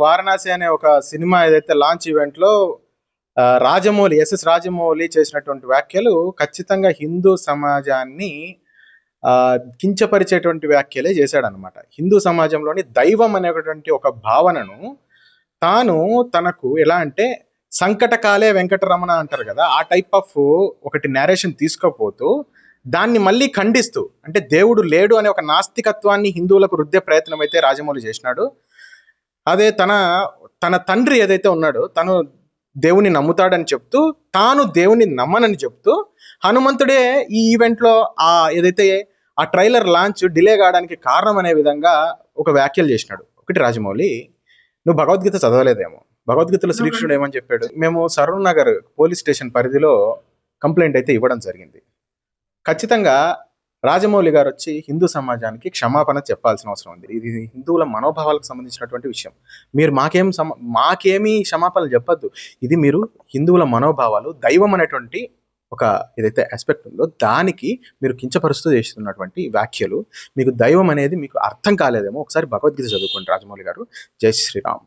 వారణాసి అనే ఒక సినిమా ఏదైతే లాంచ్ ఈవెంట్లో రాజమౌళి రాజమౌళి చేసినటువంటి వ్యాఖ్యలు ఖచ్చితంగా హిందూ సమాజాన్ని కించపరిచేటువంటి వ్యాఖ్యలే చేశాడనమాట. హిందూ సమాజంలోని దైవం అనేటువంటి ఒక భావనను తాను తనకు ఎలా అంటే సంకటకాలే వెంకటరమణ అంటారు కదా, ఆ టైప్ ఆఫ్ ఒకటి నేరేషన్ తీసుకోపోతూ దాన్ని మళ్ళీ ఖండిస్తూ, అంటే దేవుడు లేడు అనే ఒక నాస్తికత్వాన్ని హిందువులకు రుద్దే ప్రయత్నం అయితే రాజమౌళి చేసినాడు. అదే తన తండ్రి ఏదైతే ఉన్నాడో తను దేవుని నమ్ముతాడని చెప్తూ, తాను దేవుని నమ్మనని చెప్తూ, హనుమంతుడే ఈ ఈవెంట్లో ఏదైతే ఆ ట్రైలర్ లాంచ్ డిలే కావడానికి కారణం అనే విధంగా ఒక వ్యాఖ్యలు చేసినాడు. ఒకటి రాజమౌళి, నువ్వు భగవద్గీత చదవలేదేమో. భగవద్గీతలో శ్రీకృష్ణుడు ఏమని చెప్పాడు? మేము సరూర్ నగర్ పోలీస్ స్టేషన్ పరిధిలో కంప్లైంట్ అయితే ఇవ్వడం జరిగింది. ఖచ్చితంగా రాజమౌళి గారు వచ్చి హిందూ సమాజానికి క్షమాపణ చెప్పాల్సిన అవసరం ఉంది. ఇది హిందువుల మనోభావాలకు సంబంధించినటువంటి విషయం. మీరు మాకేమీ క్షమాపణలు చెప్పొద్దు. ఇది మీరు హిందువుల మనోభావాలు, దైవం అనేటువంటి ఒక ఏదైతే ఆస్పెక్ట్ ఉందో దానికి మీరు కించపరుస్తూ చేస్తున్నటువంటి వ్యాఖ్యలు, మీకు దైవం అనేది మీకు అర్థం కాలేదేమో. ఒకసారి భగవద్గీత చదువుకోండి రాజమౌళి గారు. జై శ్రీరామ్.